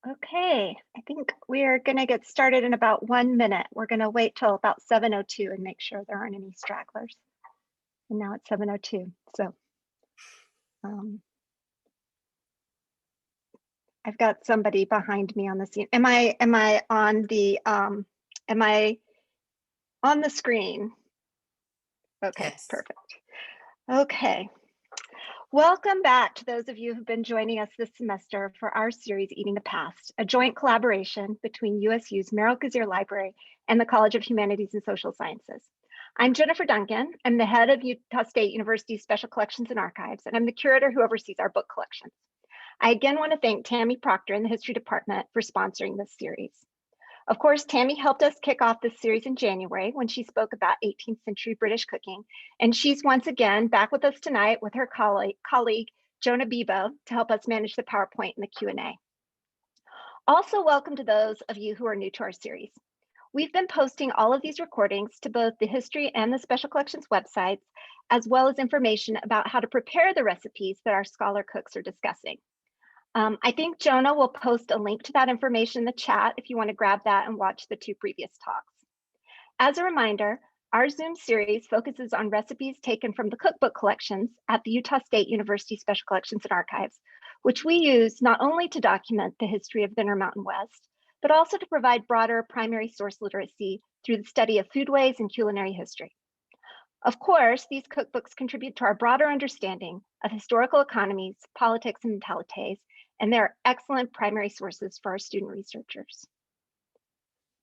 Okay, I think we are going to get started in about 1 minute. We're going to wait till about 7:02 and make sure there aren't any stragglers. And now it's 7:02, so I've got somebody behind me on the scene. Am I on the screen? Okay, Yes. perfect. Okay. Welcome back to those of you who've been joining us this semester for our series, Eating the Past, a joint collaboration between USU's Merrill Cazier Library and the College of Humanities and Social Sciences. I'm Jennifer Duncan. I'm the head of Utah State University's Special Collections and Archives, and I'm the curator who oversees our book collections. I again want to thank Tammy Proctor in the History Department for sponsoring this series. Of course, Tammy helped us kick off this series in January when she spoke about 18th century British cooking. And she's once again back with us tonight with her colleague Jonah Bebo to help us manage the PowerPoint and the Q&A. Also, welcome to those of you who are new to our series. We've been posting all of these recordings to both the History and the Special Collections websites, as well as information about how to prepare the recipes that our scholar cooks are discussing. I think Jonah will post a link to that information in the chat if you want to grab that and watch the 2 previous talks. As a reminder, our Zoom series focuses on recipes taken from the cookbook collections at the Utah State University Special Collections and Archives, which we use not only to document the history of the Intermountain West, but also to provide broader primary source literacy through the study of foodways and culinary history. Of course, these cookbooks contribute to our broader understanding of historical economies, politics, and mentalities, and they're excellent primary sources for our student researchers.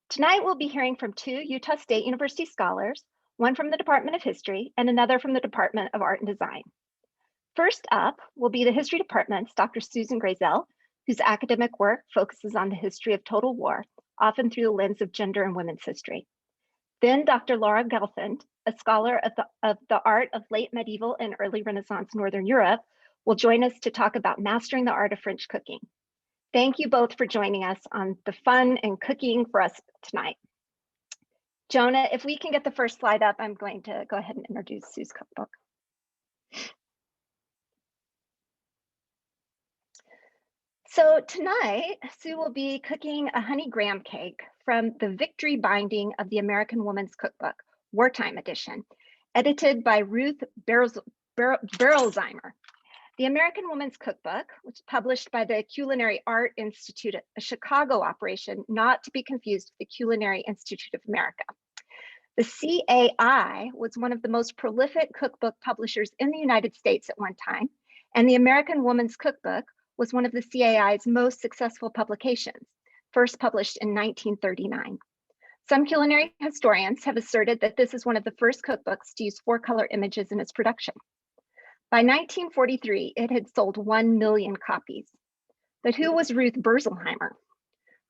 Tonight, we'll be hearing from 2 Utah State University scholars, one from the Department of History and another from the Department of Art and Design. First up will be the History Department's Dr. Susan Grayzel, whose academic work focuses on the history of total war, often through the lens of gender and women's history. Then Dr. Laura Gelfand, a scholar of the art of late medieval and early Renaissance Northern Europe, will join us to talk about mastering the art of French cooking. Thank you both for joining us on the fun and cooking for us tonight. Jonah, if we can get the first slide up, I'm going to go ahead and introduce Sue's cookbook. So tonight, Sue will be cooking a honey graham cake from the Victory binding of the American Woman's Cookbook, Wartime edition, edited by Ruth Berelsheimer. The American Woman's Cookbook, which is published by the Culinary Art Institute, a Chicago operation, not to be confused with the Culinary Institute of America. The CAI was one of the most prolific cookbook publishers in the United States at one time, and the American Woman's Cookbook was one of the CAI's most successful publications, first published in 1939. Some culinary historians have asserted that this is one of the first cookbooks to use 4-color images in its production. By 1943, it had sold 1 million copies. But who was Ruth Berelsheimer?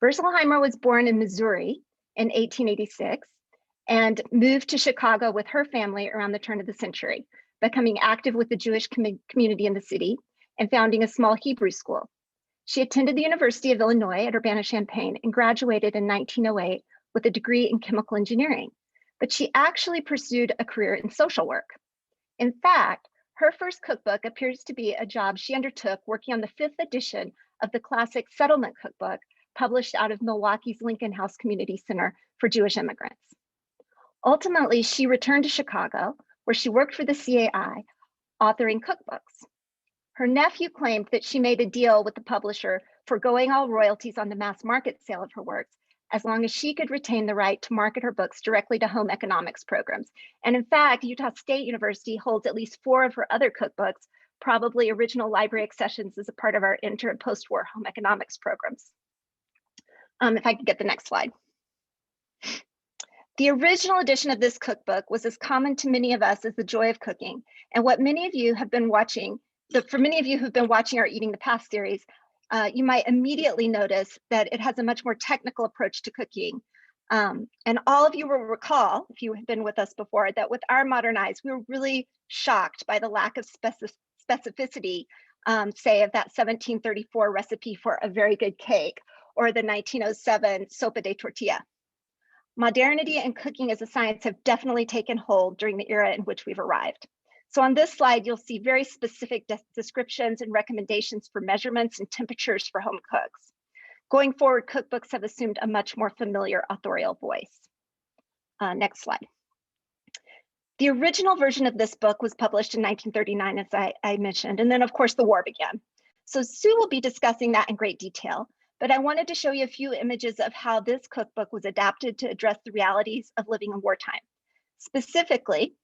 Berelsheimer was born in Missouri in 1886 and moved to Chicago with her family around the turn of the century, becoming active with the Jewish community in the city and founding a small Hebrew school. She attended the University of Illinois at Urbana-Champaign and graduated in 1908 with a degree in chemical engineering, but she actually pursued a career in social work. In fact, her first cookbook appears to be a job she undertook working on the 5th edition of the classic Settlement Cookbook, published out of Milwaukee's Lincoln House Community Center for Jewish Immigrants. Ultimately, she returned to Chicago, where she worked for the CAI, authoring cookbooks. Her nephew claimed that she made a deal with the publisher, forgoing all royalties on the mass market sale of her works, as long as she could retain the right to market her books directly to home economics programs. And in fact, Utah State University holds at least 4 of her other cookbooks, probably original library accessions as a part of our inter and post-war home economics programs. If I could get the next slide. The original edition of this cookbook was as common to many of us as the joy of cooking. And what many of you have been watching, for many of you who've been watching our Eating the Past series, you might immediately notice that it has a much more technical approach to cooking. And all of you will recall, if you have been with us before, that with our modern eyes, we were really shocked by the lack of specificity, say, of that 1734 recipe for a very good cake, or the 1907 sopa de tortilla. Modernity and cooking as a science have definitely taken hold during the era in which we've arrived. So on this slide, you'll see very specific descriptions and recommendations for measurements and temperatures for home cooks. Going forward, cookbooks have assumed a much more familiar authorial voice. Next slide. The original version of this book was published in 1939, as I mentioned, and then of course the war began. So Sue will be discussing that in great detail, but I wanted to show you a few images of how this cookbook was adapted to address the realities of living in wartime. Specifically,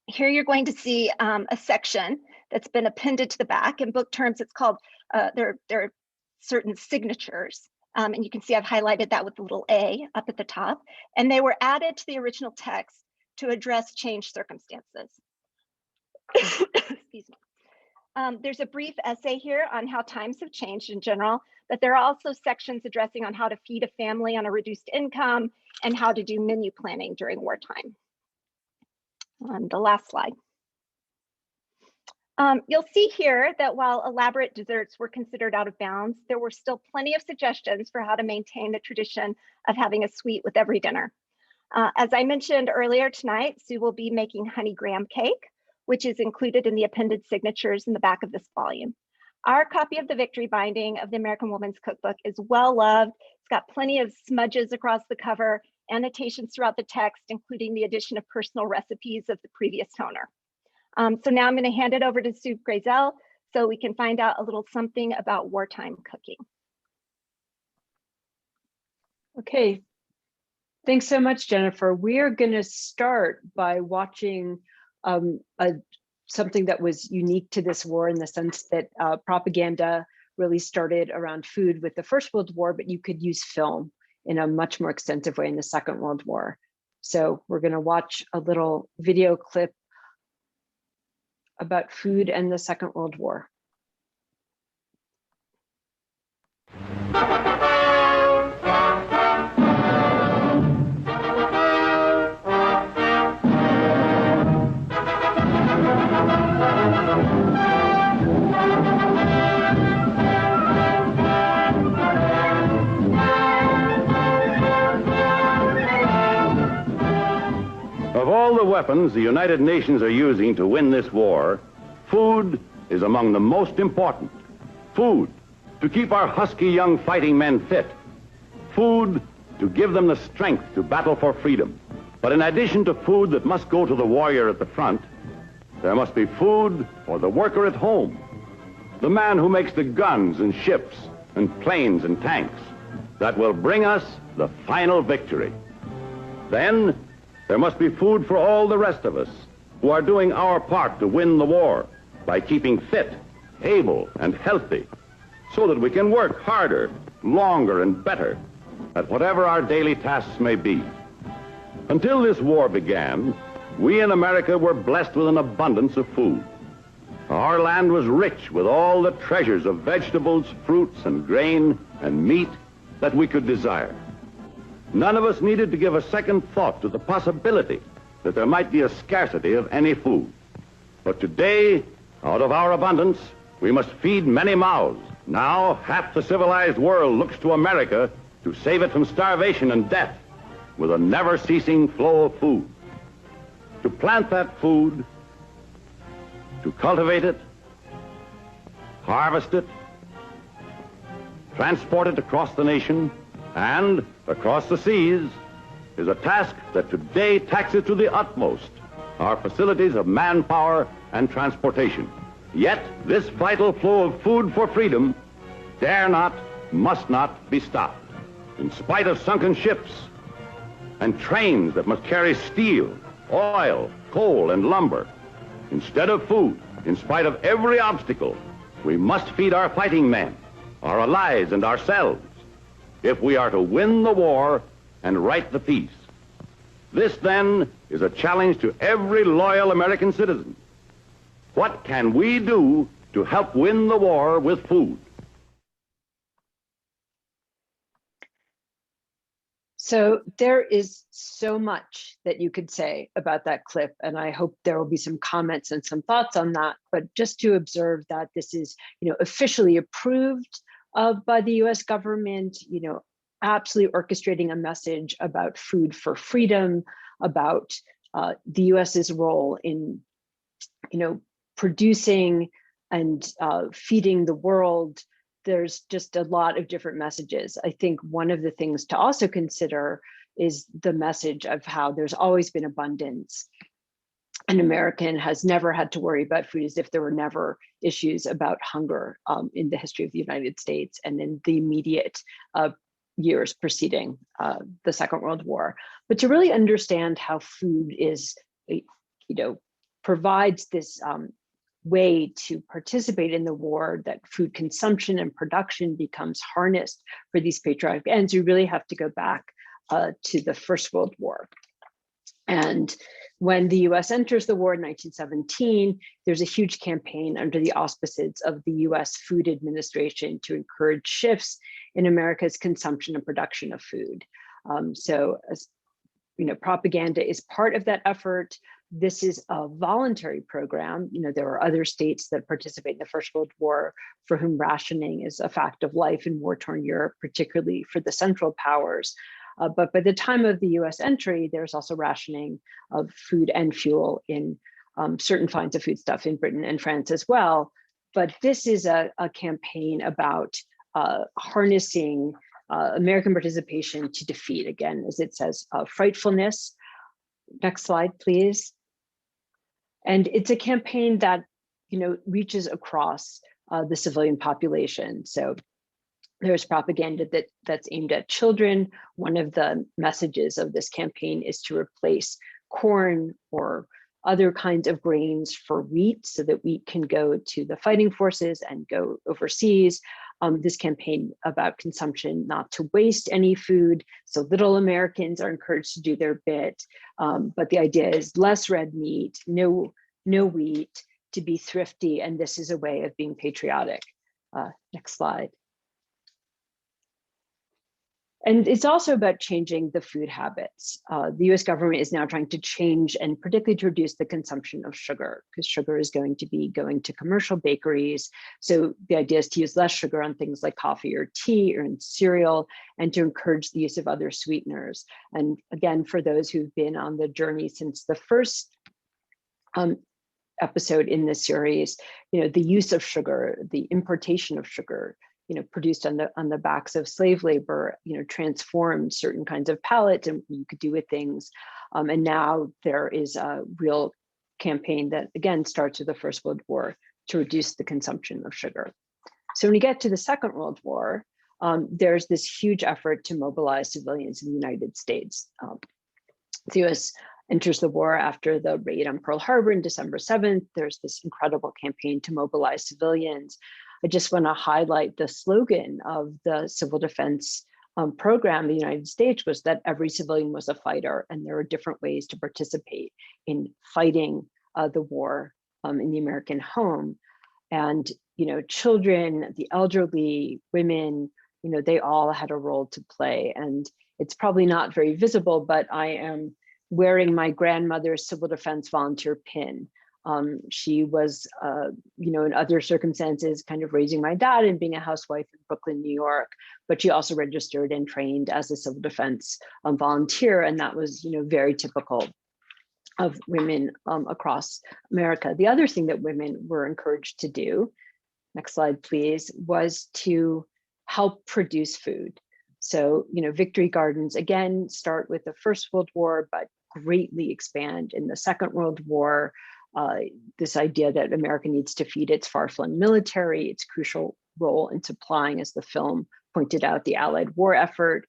here you're going to see a section that's been appended to the back. In book terms, it's called, there are certain signatures. And you can see I've highlighted that with the little A up at the top. And they were added to the original text to address changed circumstances. Excuse me. There's a brief essay here on how times have changed in general, but there are also sections addressing on how to feed a family on a reduced income and how to do menu planning during wartime. The last slide. You'll see here that while elaborate desserts were considered out of bounds, there were still plenty of suggestions for how to maintain the tradition of having a sweet with every dinner. As I mentioned earlier tonight, Sue will be making honey graham cake, which is included in the appended signatures in the back of this volume. Our copy of the victory binding of the American Woman's Cookbook is well loved. It's got plenty of smudges across the cover, annotations throughout the text, including the addition of personal recipes of the previous owner. So now I'm going to hand it over to Sue Grayzel so we can find out a little something about wartime cooking. Okay, thanks so much, Jennifer. We are going to start by watching something that was unique to this war in the sense that propaganda really started around food with the First World War, but you could use film in a much more extensive way in the Second World War. So we're going to watch a little video clip about food and the Second World War. Of all the weapons the United Nations are using to win this war, food is among the most important. Food to keep our husky young fighting men fit. Food to give them the strength to battle for freedom. But in addition to food that must go to the warrior at the front, there must be food for the worker at home. The man who makes the guns and ships and planes and tanks that will bring us the final victory. Then there must be food for all the rest of us who are doing our part to win the war by keeping fit, able, and healthy so that we can work harder, longer, and better at whatever our daily tasks may be. Until this war began, we in America were blessed with an abundance of food. Our land was rich with all the treasures of vegetables, fruits, and grain, and meat that we could desire. None of us needed to give a second thought to the possibility that there might be a scarcity of any food. But today, out of our abundance, we must feed many mouths. Now, half the civilized world looks to America to save it from starvation and death with a never-ceasing flow of food. To plant that food, to cultivate it, harvest it, transport it across the nation, and across the seas is a task that today taxes to the utmost our facilities of manpower and transportation. Yet this vital flow of food for freedom dare not, must not be stopped. In spite of sunken ships and trains that must carry steel, oil, coal, and lumber, instead of food, in spite of every obstacle, we must feed our fighting men, our allies, and ourselves if we are to win the war and right the peace. This, then, is a challenge to every loyal American citizen. What can we do to help win the war with food? So there is so much that you could say about that clip, and I hope there will be some comments and some thoughts on that. But just to observe that this is, officially approved by the U.S. government, absolutely orchestrating a message about food for freedom, about the U.S.'s role in, producing and feeding the world there's just a lot of different messages. I think one of the things to also consider is the message of how there's always been abundance. An American has never had to worry about food, as if there were never issues about hunger in the history of the United States and in the immediate years preceding the Second World War. But to really understand how food is, provides this way to participate in the war, that food consumption and production becomes harnessed for these patriotic ends, you really have to go back to the First World War. And when the US enters the war in 1917, there's a huge campaign under the auspices of the US Food Administration to encourage shifts in America's consumption and production of food. Propaganda is part of that effort. This is a voluntary program. There are other states that participate in the First World War for whom rationing is a fact of life in war-torn Europe, particularly for the Central Powers. But by the time of the US entry, there's also rationing of food and fuel in certain kinds of foodstuff in Britain and France as well. But this is a campaign about harnessing American participation to defeat, again, as it says, frightfulness. Next slide, please. And it's a campaign that reaches across the civilian population. So there's propaganda that's aimed at children. One of the messages of this campaign is to replace corn or other kinds of grains for wheat so that wheat can go to the fighting forces and go overseas. This campaign about consumption, not to waste any food. So little Americans are encouraged to do their bit. But the idea is less red meat, no wheat, to be thrifty. And this is a way of being patriotic. Next slide. And it's also about changing the food habits. The US government is now trying to change and particularly to reduce the consumption of sugar, because sugar is going to be going to commercial bakeries. So the idea is to use less sugar on things like coffee or tea or in cereal, and to encourage the use of other sweeteners. And again, for those who've been on the journey since the first episode in this series, the use of sugar, the importation of sugar, produced on the backs of slave labor, transformed certain kinds of palates and you could do with things. And now there is a real campaign that again starts with the First World War to reduce the consumption of sugar. So when you get to the Second World War, there's this huge effort to mobilize civilians in the United States. The US enters the war after the raid on Pearl Harbor on December 7th. There's this incredible campaign to mobilize civilians. I just want to highlight the slogan of the civil defense program in the United States was that every civilian was a fighter, and there are different ways to participate in fighting the war in the American home. And children, the elderly, women, they all had a role to play. And it's probably not very visible, but I am wearing my grandmother's civil defense volunteer pin. She was, in other circumstances, kind of raising my dad and being a housewife in Brooklyn, New York, but she also registered and trained as a civil defense volunteer. And that was, very typical of women across America. The other thing that women were encouraged to do, next slide, please, was to help produce food. So, victory gardens, again, start with the First World War, but greatly expand in the Second World War. This idea that America needs to feed its far-flung military, its crucial role in supplying, as the film pointed out, the Allied war effort.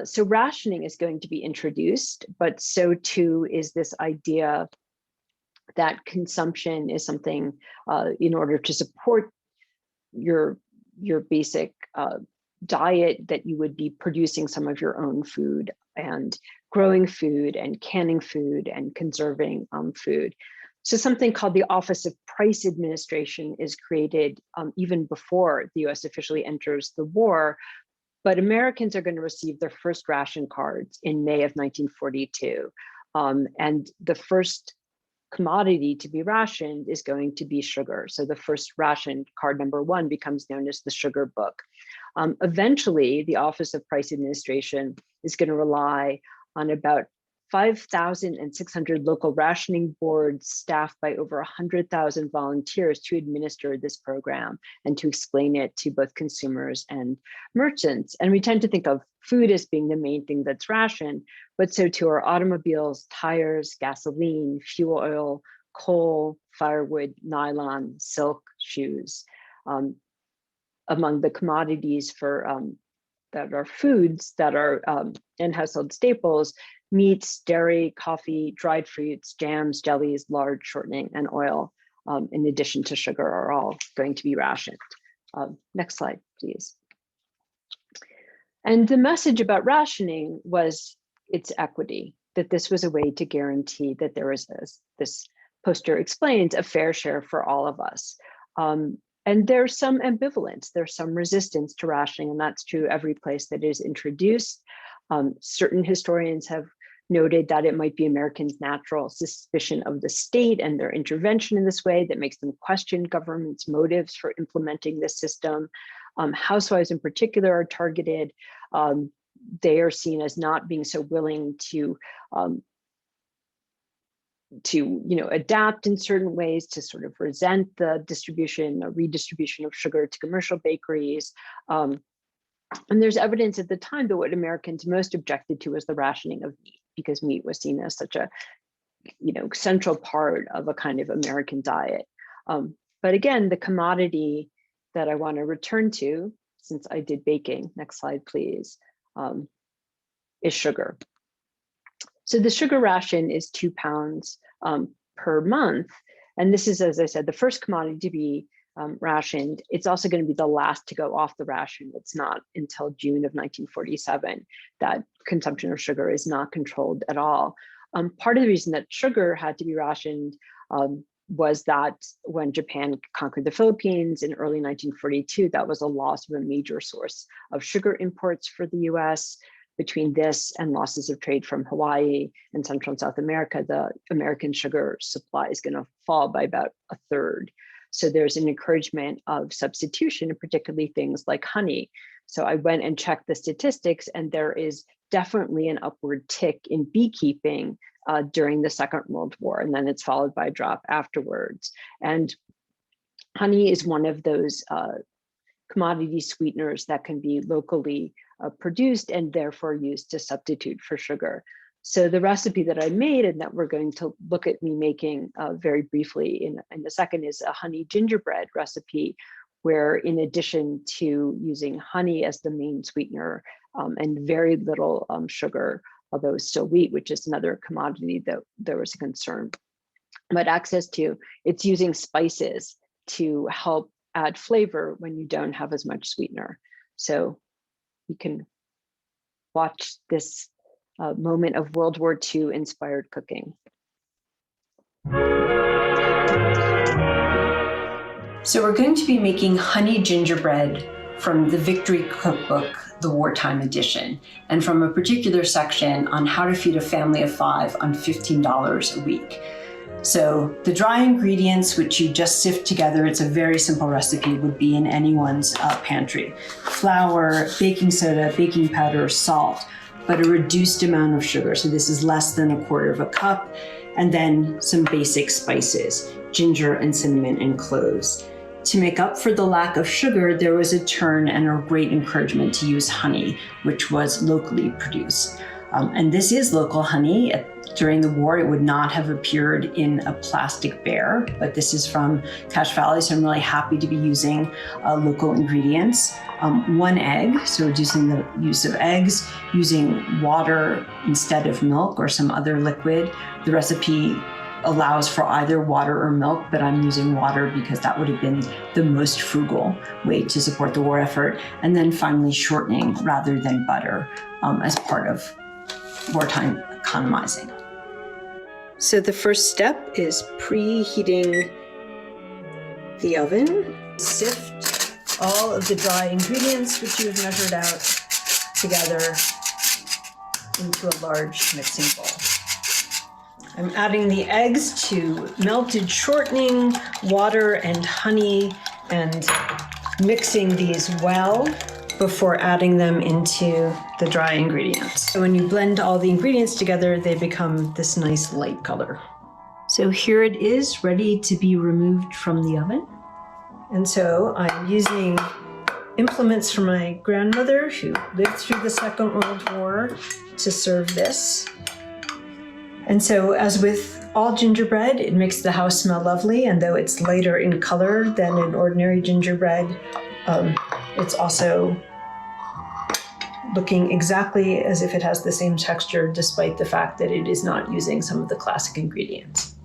So rationing is going to be introduced, but so too is this idea that consumption is something in order to support your basic diet, that you would be producing some of your own food and growing food and canning food and conserving food. So something called the Office of Price Administration is created even before the US officially enters the war, but Americans are going to receive their first ration cards in May of 1942. And the first commodity to be rationed is going to be sugar. So the first ration card number 1 becomes known as the sugar book. Eventually, the Office of Price Administration is going to rely on about 5,600 local rationing boards staffed by over 100,000 volunteers to administer this program and to explain it to both consumers and merchants. And we tend to think of food as being the main thing that's rationed, but so too are automobiles, tires, gasoline, fuel oil, coal, firewood, nylon, silk, shoes. Among the commodities for that are foods that are and household staples, meats, dairy, coffee, dried fruits, jams, jellies, lard, shortening, and oil, in addition to sugar, are all going to be rationed. Next slide, please. And the message about rationing was its equity, that this was a way to guarantee that there was, as this poster explains, a fair share for all of us. And there's some ambivalence, there's some resistance to rationing, and that's true every place that is introduced. Certain historians have noted that it might be Americans' natural suspicion of the state and their intervention in this way that makes them question government's motives for implementing this system. Housewives in particular are targeted. They are seen as not being so willing to adapt in certain ways, to sort of resent the redistribution of sugar to commercial bakeries. And there's evidence at the time that what Americans most objected to was the rationing of meat, because meat was seen as such a central part of a kind of American diet. But again, the commodity that I want to return to, since I did baking, next slide please, is sugar. So the sugar ration is 2 pounds per month. And this is, as I said, the first commodity to be rationed. It's also going to be the last to go off the ration. It's not until June of 1947 that consumption of sugar is not controlled at all. Part of the reason that sugar had to be rationed was that when Japan conquered the Philippines in early 1942, that was a loss of a major source of sugar imports for the US. Between this and losses of trade from Hawaii and Central and South America, the American sugar supply is going to fall by about a third. So there's an encouragement of substitution, and particularly things like honey. So I went and checked the statistics, and there is definitely an upward tick in beekeeping during the Second World War, and then it's followed by a drop afterwards. And honey is one of those commodity sweeteners that can be locally produced and therefore used to substitute for sugar. So the recipe that I made and that we're going to look at me making very briefly in a second is a honey gingerbread recipe, where in addition to using honey as the main sweetener and very little sugar, although it's still wheat, which is another commodity that there was a concern, but access to, it's using spices to help add flavor when you don't have as much sweetener. So you can watch this moment of World War II inspired cooking. So we're going to be making honey gingerbread from the Victory Cookbook, the Wartime edition, and from a particular section on how to feed a family of 5 on $15 a week. So the dry ingredients, which you just sift together, it's a very simple recipe, would be in anyone's pantry. Flour, baking soda, baking powder, salt, but a reduced amount of sugar. So this is less than 1/4 cup. And then some basic spices, ginger and cinnamon and cloves. To make up for the lack of sugar, there was a turn and a great encouragement to use honey, which was locally produced. And this is local honey. During the war, it would not have appeared in a plastic bear, but this is from Cache Valley, so I'm really happy to be using local ingredients. 1 egg, so reducing the use of eggs, using water instead of milk or some other liquid. The recipe allows for either water or milk, but I'm using water because that would have been the most frugal way to support the war effort. And then finally shortening rather than butter as part of wartime economizing. So the first step is preheating the oven. Sift all of the dry ingredients which you have measured out together into a large mixing bowl. I'm adding the eggs to melted shortening, water, and honey, and mixing these well before adding them into the dry ingredients. So when you blend all the ingredients together, they become this nice light color. So here it is, ready to be removed from the oven. And so I'm using implements from my grandmother who lived through the Second World War to serve this. And so as with all gingerbread, it makes the house smell lovely, and though it's lighter in color than an ordinary gingerbread, it's also looking exactly as if it has the same texture, despite the fact that it is not using some of the classic ingredients.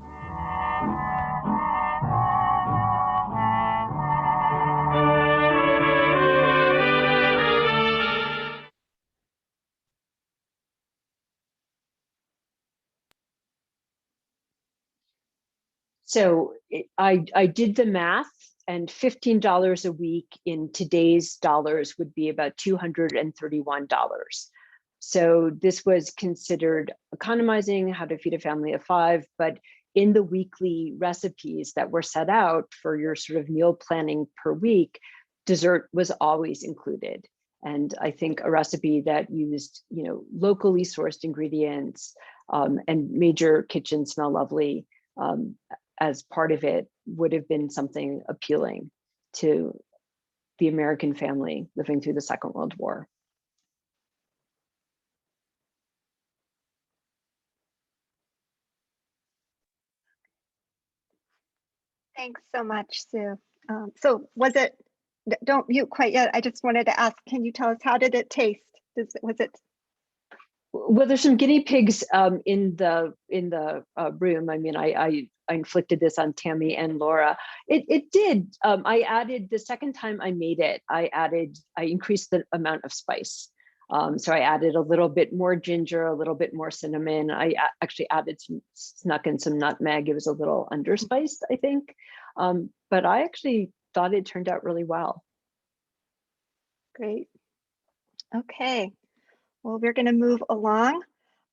So I did the math, and $15 a week in today's dollars would be about $231. So this was considered economizing, how to feed a family of 5, but in the weekly recipes that were set out for your sort of meal planning per week, dessert was always included. And I think a recipe that used, locally sourced ingredients and made your kitchen smell lovely as part of it would have been something appealing to the American family living through the Second World War. Thanks so much, Sue. So was it, don't mute quite yet. I just wanted to ask, can you tell us, how did it taste? Was it? Well, there's some guinea pigs in the room. I mean, I inflicted this on Tammy and Laura. It did. I added, the second time I made it, I increased the amount of spice. So I added a little bit more ginger, a little bit more cinnamon. I actually snuck in some nutmeg. It was a little underspiced, I think. But I actually thought it turned out really well. Great. Okay. Well, we're going to move along,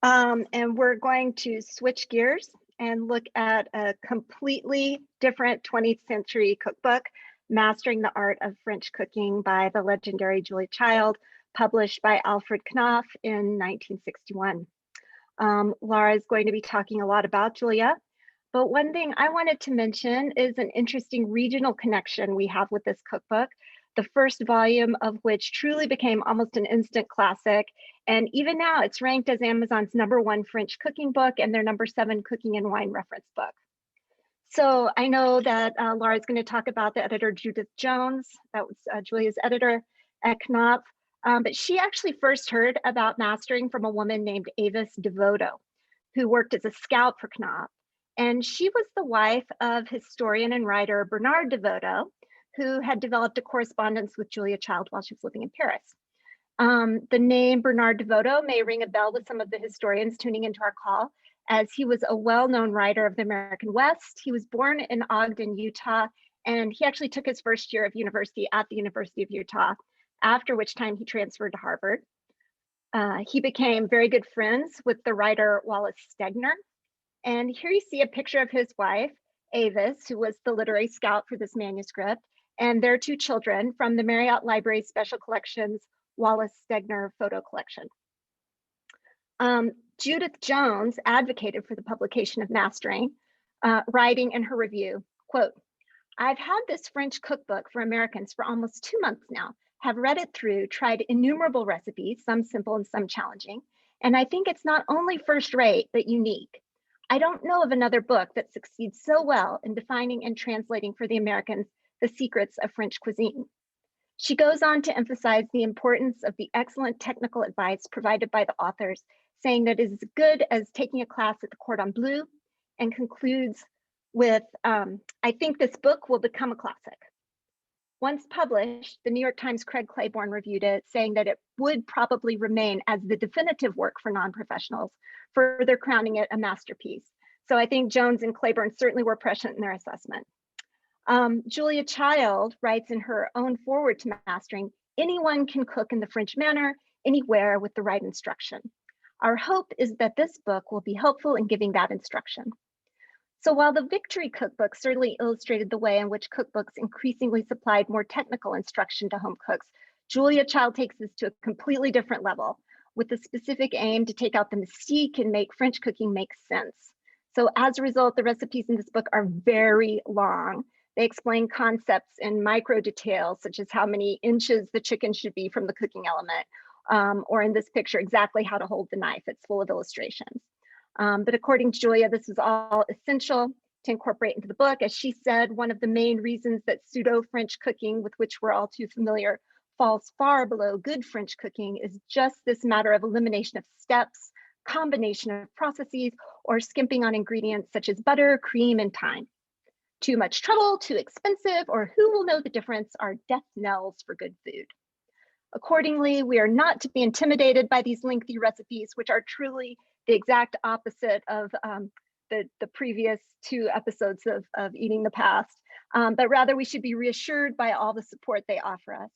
and we're going to switch gears and look at a completely different 20th century cookbook, Mastering the Art of French Cooking by the legendary Julia Child, published by Alfred Knopf in 1961. Laura is going to be talking a lot about Julia, but one thing I wanted to mention is an interesting regional connection we have with this cookbook, the first volume of which truly became almost an instant classic. And even now it's ranked as Amazon's #1 French cooking book and their #7 cooking and wine reference book. So I know that Laura is going to talk about the editor Judith Jones, that was Julia's editor at Knopf, but she actually first heard about mastering from a woman named Avis Devoto, who worked as a scout for Knopf. And she was the wife of historian and writer Bernard Devoto, who had developed a correspondence with Julia Child while she was living in Paris. The name Bernard Devoto may ring a bell with some of the historians tuning into our call, as he was a well-known writer of the American West. He was born in Ogden, Utah, and he actually took his first year of university at the University of Utah, after which time he transferred to Harvard. He became very good friends with the writer Wallace Stegner. And here you see a picture of his wife, Avis, who was the literary scout for this manuscript, and their 2 children from the Marriott Library Special Collections Wallace Stegner photo collection. Judith Jones advocated for the publication of Mastering, writing in her review, quote, "I've had this French cookbook for Americans for almost 2 months now, have read it through, tried innumerable recipes, some simple and some challenging, and I think it's not only first rate, but unique. I don't know of another book that succeeds so well in defining and translating for the Americans the secrets of French cuisine." She goes on to emphasize the importance of the excellent technical advice provided by the authors, saying that it is as good as taking a class at the Cordon Bleu, and concludes with, "I think this book will become a classic." Once published, the New York Times' Craig Claiborne reviewed it, saying that it would probably remain as the definitive work for non-professionals, further crowning it a masterpiece. So I think Jones and Claiborne certainly were prescient in their assessment. Julia Child writes in her own foreword to Mastering, "Anyone can cook in the French manner, anywhere with the right instruction. Our hope is that this book will be helpful in giving that instruction." So while the Victory Cookbook certainly illustrated the way in which cookbooks increasingly supplied more technical instruction to home cooks, Julia Child takes this to a completely different level with the specific aim to take out the mystique and make French cooking make sense. So as a result, the recipes in this book are very long. They explain concepts in micro details, such as how many inches the chicken should be from the cooking element, or in this picture, exactly how to hold the knife. It's full of illustrations. But according to Julia, this is all essential to incorporate into the book. As she said, one of the main reasons that pseudo-French cooking, with which we're all too familiar, falls far below good French cooking is just this matter of elimination of steps, combination of processes, or skimping on ingredients such as butter, cream, and thyme. Too much trouble, too expensive, or who will know the difference are death knells for good food. Accordingly, we are not to be intimidated by these lengthy recipes, which are truly the exact opposite of the previous two episodes of Eating the Past, but rather we should be reassured by all the support they offer us.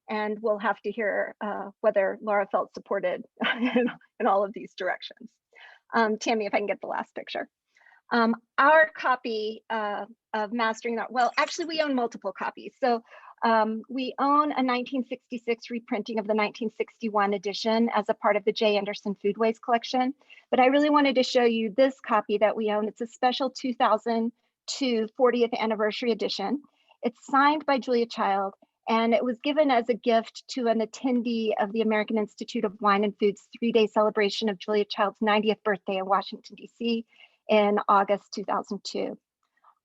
And we'll have to hear whether Laura felt supported in all of these directions. Tammy, if I can get the last picture. Our copy of Mastering That, well, actually we own multiple copies. So we own a 1966 reprinting of the 1961 edition as a part of the J. Anderson Foodways collection. But I really wanted to show you this copy that we own. It's a special 2002 40th anniversary edition. It's signed by Julia Child, and it was given as a gift to an attendee of the American Institute of Wine and Food's 3-day celebration of Julia Child's 90th birthday in Washington, D.C. in August 2002.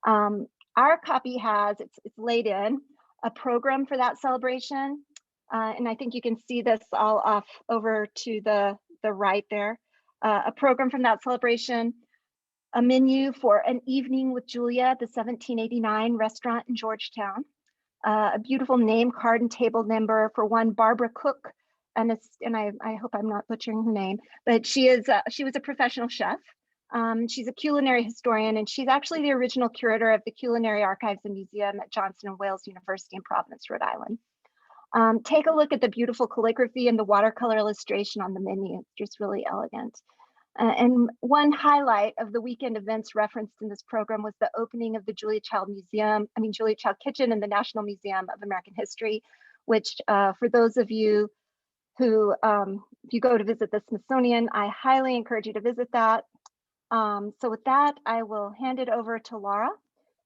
Our copy has, it's laid in, a program for that celebration. And I think you can see this all off over to the right there. A program from that celebration, a menu for an evening with Julia at the 1789 restaurant in Georgetown, a beautiful name card and table number for one Barbara Cook, and I hope I'm not butchering her name, but she was a professional chef. She's a culinary historian, and she's actually the original curator of the Culinary Archives and Museum at Johnson & Wales University in Providence, Rhode Island. Take a look at the beautiful calligraphy and the watercolor illustration on the menu. It's just really elegant. And one highlight of the weekend events referenced in this program was the opening of the Julia Child Kitchen in the National Museum of American History, which for those of you who, if you go to visit the Smithsonian, I highly encourage you to visit that. So with that, I will hand it over to Laura,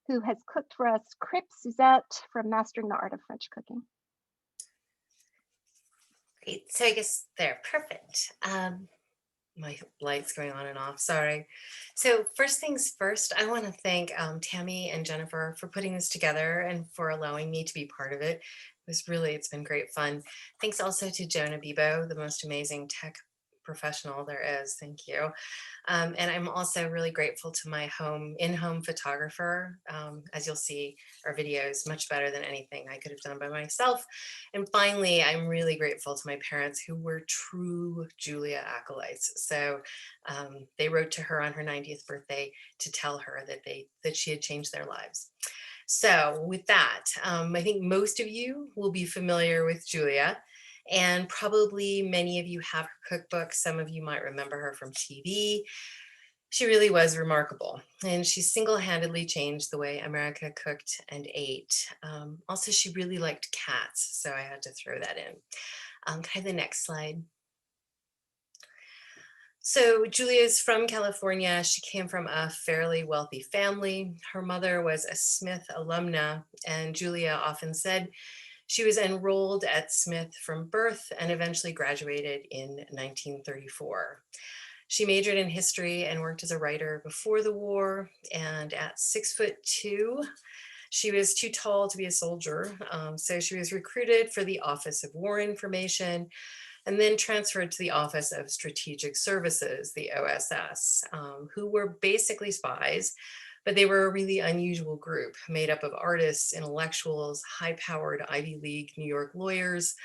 who has cooked for us Crepes Suzette from Mastering the Art of French Cooking. Great, so I guess they're perfect. My light's going on and off, sorry. So first things first, I want to thank Tammy and Jennifer for putting this together and for allowing me to be part of it. It's been great fun. Thanks also to Jonah Bebo, the most amazing tech professional there is. Thank you. And I'm also really grateful to my in-home photographer. As you'll see, our video is much better than anything I could have done by myself. And finally, I'm really grateful to my parents, who were true Julia acolytes. So they wrote to her on her 90th birthday to tell her that she had changed their lives. So with that, I think most of you will be familiar with Julia. And probably many of you have her cookbook. Some of you might remember her from TV. She really was remarkable, and she single-handedly changed the way America cooked and ate. Also, she really liked cats, so I had to throw that in. Can I have the next slide? So Julia's from California. She came from a fairly wealthy family. Her mother was a Smith alumna, and Julia often said she was enrolled at Smith from birth and eventually graduated in 1934. She majored in history and worked as a writer before the war. And at 6'2", she was too tall to be a soldier. So she was recruited for the Office of War Information and then transferred to the Office of Strategic Services, the OSS, who were basically spies. But they were a really unusual group made up of artists, intellectuals, high-powered Ivy League New York lawyers,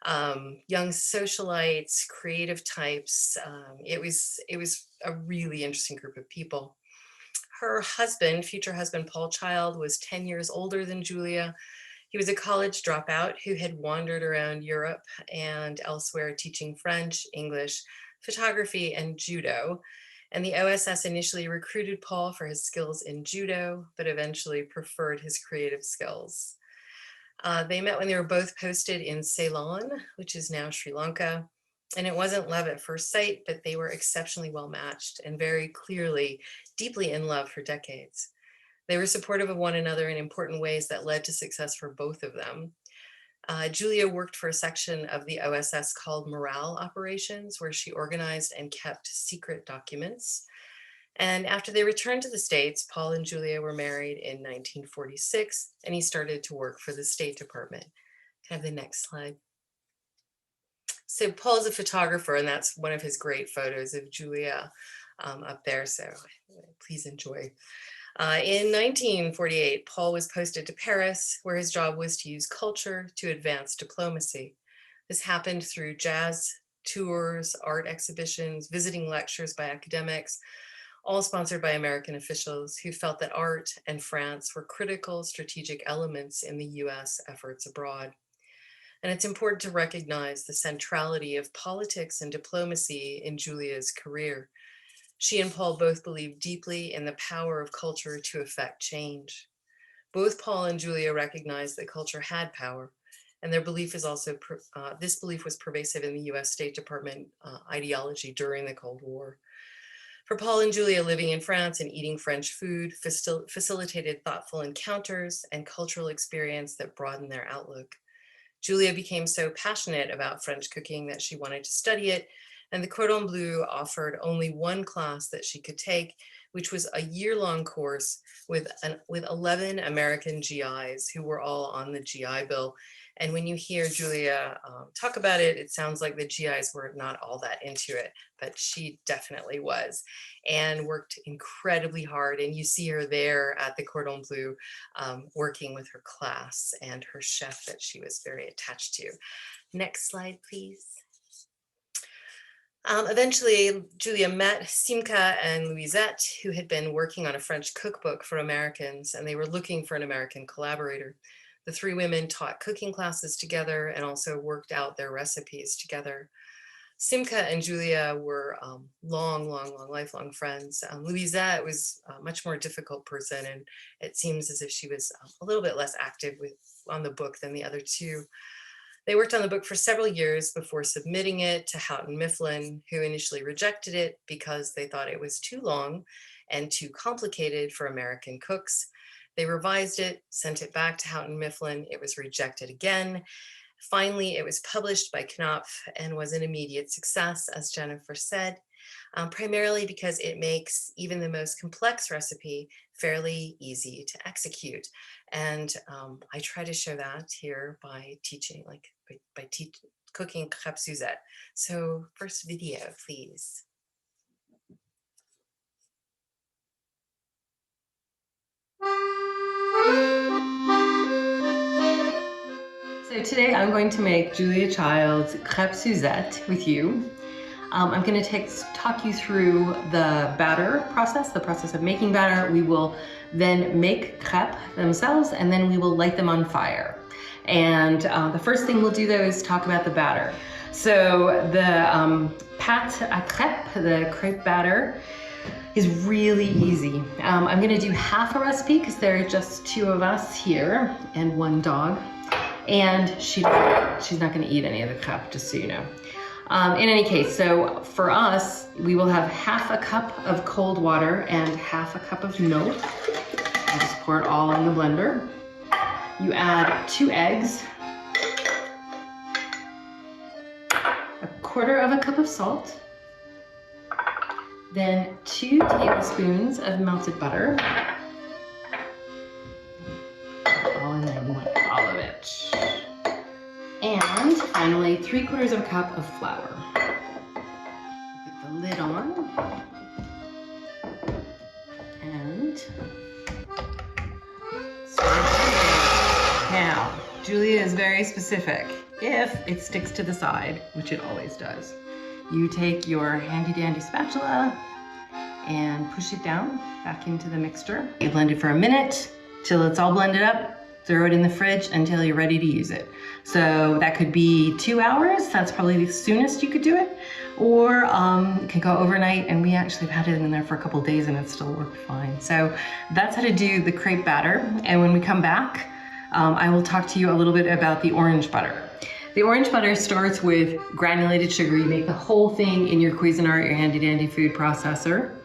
young socialites, creative types. It was a really interesting group of people. Her husband, future husband, Paul Child, was 10 years older than Julia. He was a college dropout who had wandered around Europe and elsewhere teaching French, English, photography, and judo. And the OSS initially recruited Paul for his skills in judo, but eventually preferred his creative skills. They met when they were both posted in Ceylon, which is now Sri Lanka. And it wasn't love at first sight, but they were exceptionally well matched and very clearly, deeply in love for decades. They were supportive of one another in important ways that led to success for both of them. Julia worked for a section of the OSS called Morale Operations, where she organized and kept secret documents. And after they returned to the States, Paul and Julia were married in 1946, and he started to work for the State Department. Can I have the next slide? So Paul's a photographer, and that's one of his great photos of Julia up there, so please enjoy. In 1948, Paul was posted to Paris, where his job was to use culture to advance diplomacy. This happened through jazz tours, art exhibitions, visiting lectures by academics, all sponsored by American officials who felt that art and France were critical strategic elements in the US efforts abroad. And it's important to recognize the centrality of politics and diplomacy in Julia's career. She and Paul both believed deeply in the power of culture to affect change. Both Paul and Julia recognized that culture had power, and their belief is also, this belief was pervasive in the US State Department ideology during the Cold War. For Paul and Julia, living in France and eating French food facilitated thoughtful encounters and cultural experience that broadened their outlook. Julia became so passionate about French cooking that she wanted to study it, and the Cordon Bleu offered only one class that she could take, which was a year-long course with 11 American GIs who were all on the GI Bill. And when you hear Julia talk about it, it sounds like the GIs were not all that into it, but she definitely was, and worked incredibly hard. And you see her there at the Cordon Bleu working with her class and her chef that she was very attached to. Next slide, please. Eventually, Julia met Simca and Louisette, who had been working on a French cookbook for Americans, and they were looking for an American collaborator. The three women taught cooking classes together and also worked out their recipes together. Simca and Julia were lifelong friends. Louisette was a much more difficult person, and it seems as if she was a little bit less active on the book than the other two. They worked on the book for several years before submitting it to Houghton Mifflin, who initially rejected it because they thought it was too long and too complicated for American cooks. They revised it, sent it back to Houghton Mifflin. It was rejected again. Finally, it was published by Knopf and was an immediate success, as Jennifer said, primarily because it makes even the most complex recipe fairly easy to execute. And I try to show that here by teaching, by cooking Crepes Suzette. So first video, please. So today I'm going to make Julia Child's Crepes Suzette with you. I'm going to talk you through the batter process, the process of making batter. We will then make crepes themselves, and then we will light them on fire. And the first thing we'll do though is talk about the batter. So the pâte à crêpes, the crepe batter, is really easy. I'm going to do half a recipe because there are just two of us here and one dog. And she's not going to eat any of the crepe, just so you know. In any case, so for us, we will have half a cup of cold water and half a cup of milk. I just pour it all in the blender. You add 2 eggs, a quarter of a cup of salt, then 2 tablespoons of melted butter. All in there, you want all of it. And finally, 3/4 of a cup of flour. Put the lid on. And now, Julia is very specific. If it sticks to the side, which it always does, you take your handy dandy spatula and push it down back into the mixture. You blend it for a minute till it's all blended up. Throw it in the fridge until you're ready to use it. So that could be 2 hours. That's probably the soonest you could do it. Or it can go overnight, and we actually have had it in there for a couple of days and it still worked fine. So that's how to do the crepe batter. And when we come back, I will talk to you a little bit about the orange butter. The orange butter starts with granulated sugar. You make the whole thing in your Cuisinart, your handy dandy food processor.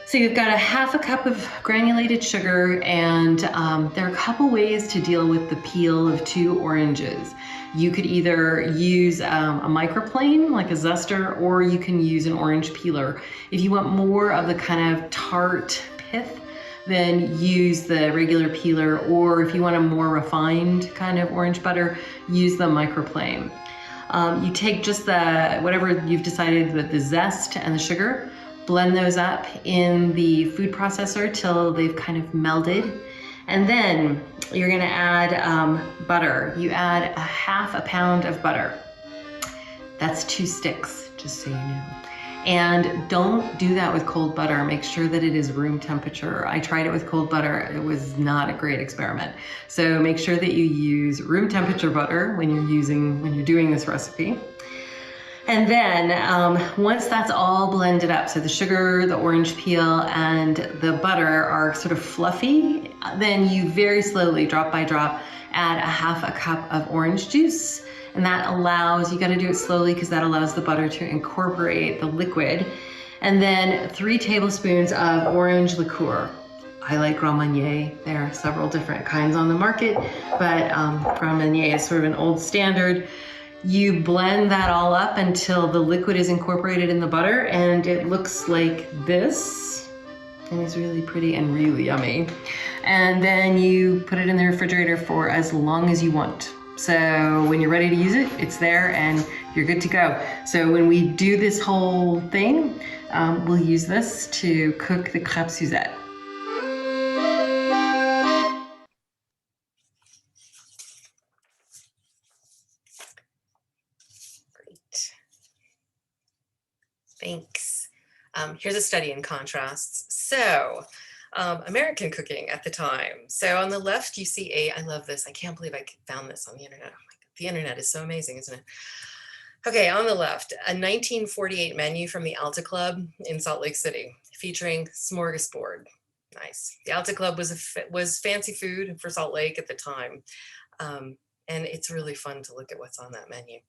So you've got a half a cup of granulated sugar, and there are a couple ways to deal with the peel of 2 oranges. You could either use a microplane, like a zester, or you can use an orange peeler. If you want more of the kind of tart pith, then use the regular peeler, or if you want a more refined kind of orange butter, use the microplane. You take just whatever you've decided with the zest and the sugar, blend those up in the food processor till they've kind of melded. And then you're gonna add butter. You add a half a pound of butter. That's 2 sticks, just so you know. And don't do that with cold butter. Make sure that it is room temperature. I tried it with cold butter. It was not a great experiment. So make sure that you use room temperature butter when you're doing this recipe. And then once that's all blended up, so the sugar, the orange peel, and the butter are sort of fluffy, then you very slowly, drop by drop, add a half a cup of orange juice. And that allows, you gotta do it slowly because that allows the butter to incorporate the liquid. And then 3 tablespoons of orange liqueur. I like Grand Marnier. There are several different kinds on the market, but Grand Marnier is sort of an old standard. You blend that all up until the liquid is incorporated in the butter, and it looks like this. And it's really pretty and really yummy. And then you put it in the refrigerator for as long as you want. So when you're ready to use it, it's there and you're good to go. So when we do this whole thing, we'll use this to cook the crepes Suzette. Great. Thanks. Here's a study in contrasts. So American cooking at the time. So on the left, you see I love this. I can't believe I found this on the internet. Oh my God, the internet is so amazing, isn't it? Okay, on the left, a 1948 menu from the Alta Club in Salt Lake City, featuring smorgasbord. Nice. The Alta Club was fancy food for Salt Lake at the time. And it's really fun to look at what's on that menu.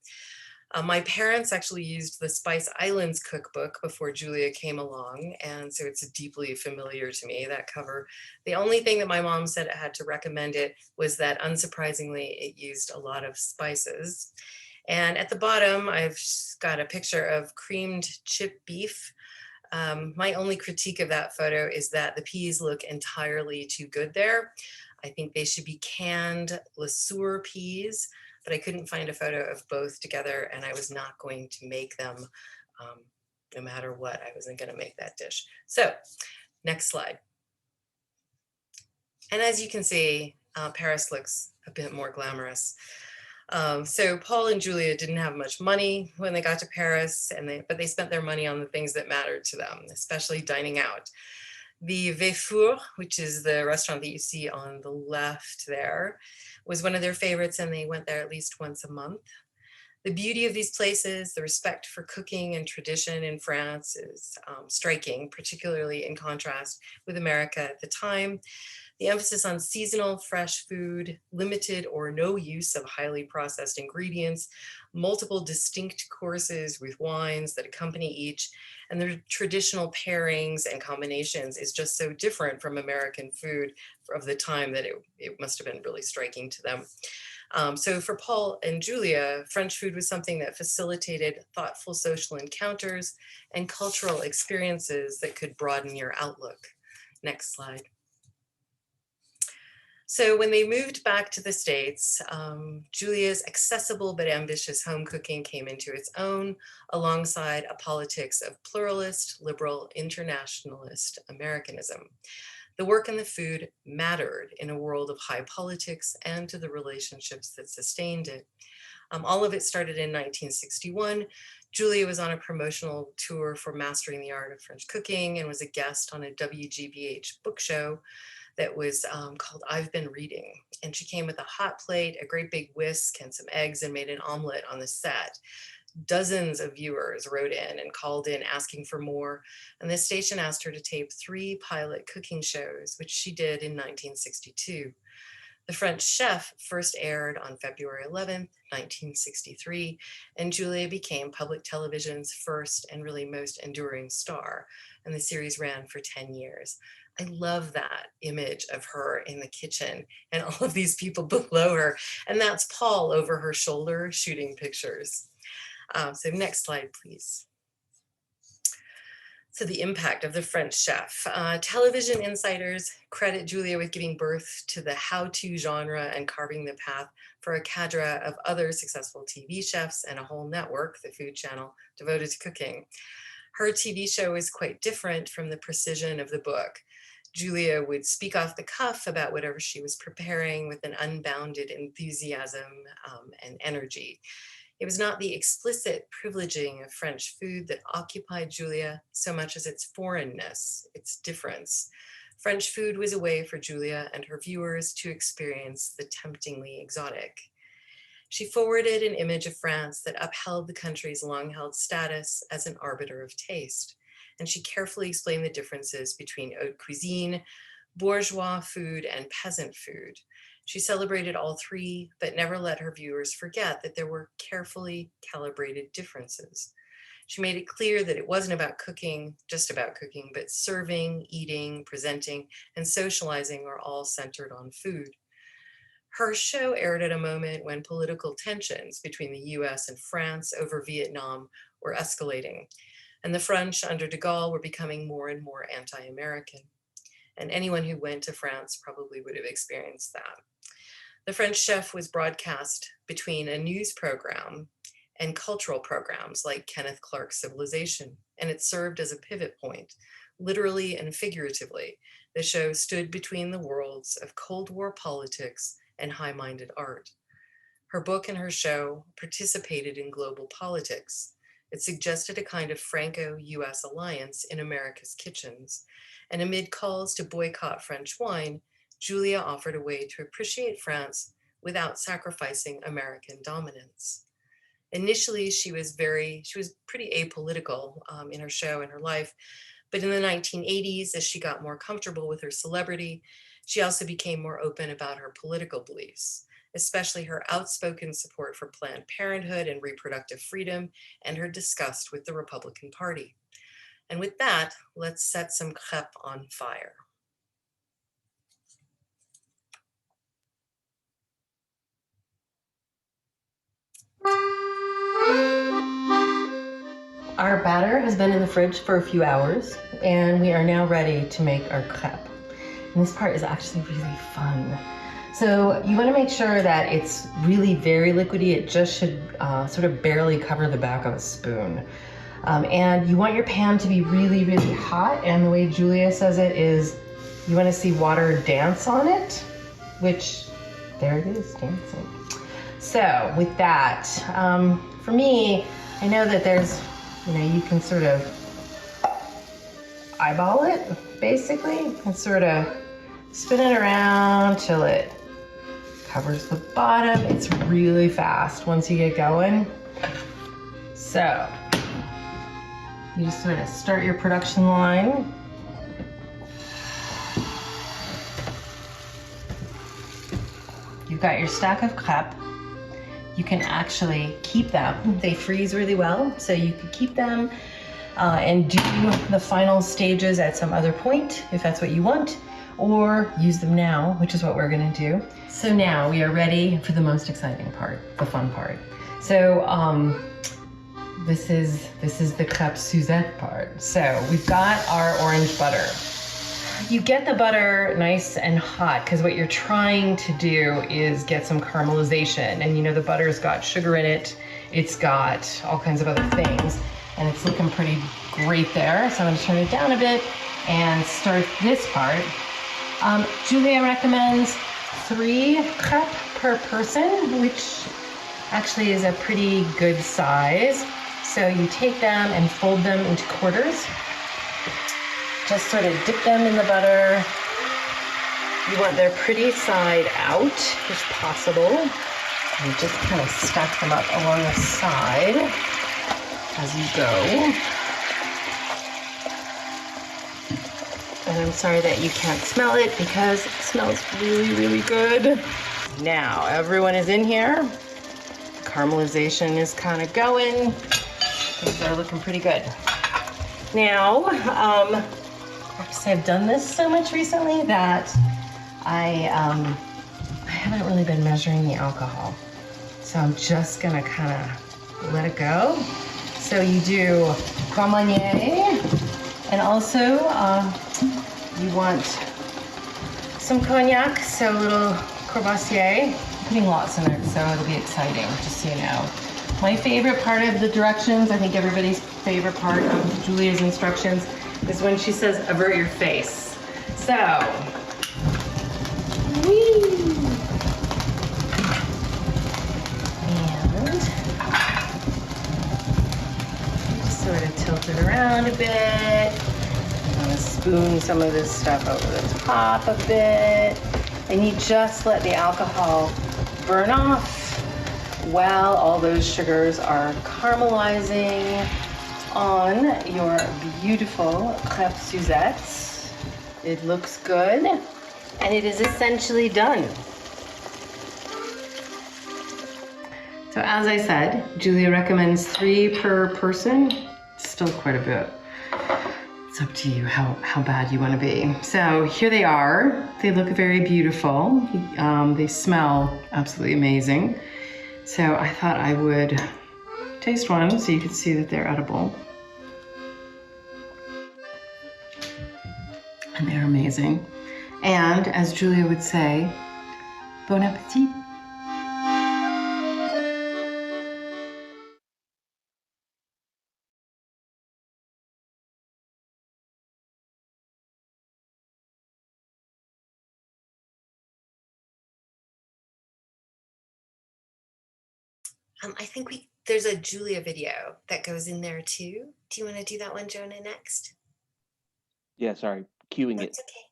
My parents actually used the Spice Islands cookbook before Julia came along, and so it's deeply familiar to me, that cover. The only thing that my mom said it had to recommend it was that, unsurprisingly, it used a lot of spices. And at the bottom, I've got a picture of creamed chip beef. My only critique of that photo is that the peas look entirely too good there. I think they should be canned LeSueur peas, but I couldn't find a photo of both together, and I was not going to make them no matter what. I wasn't going to make that dish. So next slide. And as you can see, Paris looks a bit more glamorous. So Paul and Julia didn't have much money when they got to Paris, but they spent their money on the things that mattered to them, especially dining out. The Vefour, which is the restaurant that you see on the left there, was one of their favorites, and they went there at least once a month. The beauty of these places, the respect for cooking and tradition in France is striking, particularly in contrast with America at the time. The emphasis on seasonal, fresh food, limited or no use of highly processed ingredients, multiple distinct courses with wines that accompany each, and the traditional pairings and combinations is just so different from American food of the time that it must have been really striking to them. So for Paul and Julia, French food was something that facilitated thoughtful social encounters and cultural experiences that could broaden your outlook. Next slide. So when they moved back to the States, Julia's accessible but ambitious home cooking came into its own alongside a politics of pluralist, liberal, internationalist Americanism. The work and the food mattered in a world of high politics and to the relationships that sustained it. All of it started in 1961. Julia was on a promotional tour for Mastering the Art of French Cooking and was a guest on a WGBH book show that was called I've Been Reading. And she came with a hot plate, a great big whisk, and some eggs, and made an omelet on the set. Dozens of viewers wrote in and called in asking for more. And the station asked her to tape 3 pilot cooking shows, which she did in 1962. The French Chef first aired on February 11th, 1963, and Julia became public television's first and really most enduring star, and the series ran for 10 years. I love that image of her in the kitchen and all of these people below her, and that's Paul over her shoulder shooting pictures. So next slide, please. So the impact of the French Chef. Television insiders credit Julia with giving birth to the how-to genre and carving the path for a cadre of other successful TV chefs and a whole network, the Food Channel, devoted to cooking. Her TV show is quite different from the precision of the book. Julia would speak off the cuff about whatever she was preparing with an unbounded enthusiasm and energy. It was not the explicit privileging of French food that occupied Julia so much as its foreignness, its difference. French food was a way for Julia and her viewers to experience the temptingly exotic. She forwarded an image of France that upheld the country's long-held status as an arbiter of taste, and she carefully explained the differences between haute cuisine, bourgeois food, and peasant food. She celebrated all three, but never let her viewers forget that there were carefully calibrated differences. She made it clear that it wasn't about cooking, just about cooking, but serving, eating, presenting, and socializing are all centered on food. Her show aired at a moment when political tensions between the US and France over Vietnam were escalating, and the French under de Gaulle were becoming more and more anti-American. And anyone who went to France probably would have experienced that. The French Chef was broadcast between a news program and cultural programs like Kenneth Clark's Civilization, and it served as a pivot point, literally and figuratively. The show stood between the worlds of Cold War politics and high-minded art. Her book and her show participated in global politics. It suggested a kind of Franco-US alliance in America's kitchens, and amid calls to boycott French wine, Julia offered a way to appreciate France without sacrificing American dominance. Initially, she was pretty apolitical in her show and her life, but in the 1980s, as she got more comfortable with her celebrity, she also became more open about her political beliefs, especially her outspoken support for Planned Parenthood and reproductive freedom, and her disgust with the Republican Party. And with that, let's set some crêpes on fire. Our batter has been in the fridge for a few hours, and we are now ready to make our crêpe. And this part is actually really fun. So you want to make sure that it's really very liquidy. It just should sort of barely cover the back of a spoon. And you want your pan to be really, really hot. And the way Julia says it is you want to see water dance on it, which there it is, dancing. So with that, for me, I know that there's, you can sort of eyeball it, basically, and sort of spin it around till it covers the bottom. It's really fast once you get going. So you just sort of start your production line. You've got your stack of crêpes. You can actually keep them. They freeze really well, so you could keep them and do the final stages at some other point if that's what you want, or use them now, which is what we're gonna do. So now we are ready for the most exciting part, the fun part. So this is the Crepes Suzette part. So we've got our orange butter. You get the butter nice and hot because what you're trying to do is get some caramelization. And the butter's got sugar in it. It's got all kinds of other things. And it's looking pretty great there. So I'm gonna turn it down a bit and start this part. Julia recommends 3 crêpes per person, which actually is a pretty good size. So you take them and fold them into quarters. Just sort of dip them in the butter. You want their pretty side out if possible. And just kind of stack them up along the side as you go. And I'm sorry that you can't smell it because it smells really, really good. Now, everyone is in here. Caramelization is kind of going. Things are looking pretty good. Now, I've done this so much recently that I haven't really been measuring the alcohol. So I'm just gonna kind of let it go. So you do Grand Marnier, and also you want some cognac, so a little Courvoisier. I'm putting lots in it, so it'll be exciting, just so you know. My favorite part of the directions, I think everybody's favorite part of Julia's instructions, is when she says, avert your face. So, and just sort of tilt it around a bit. I'm gonna spoon some of this stuff over the top a bit. And you just let the alcohol burn off while all those sugars are caramelizing on your beautiful Crepes Suzette. It looks good, and it is essentially done. So as I said, Julia recommends 3 per person. Still quite a bit. It's up to you how bad you want to be. So here they are. They look very beautiful. They smell absolutely amazing. So I thought I would taste one so you could see that they're edible. And they're amazing. And as Julia would say, bon appetit. I think there's a Julia video that goes in there too. Do you want to do that one, Jonah, next? Yeah, sorry, queuing it. That's okay.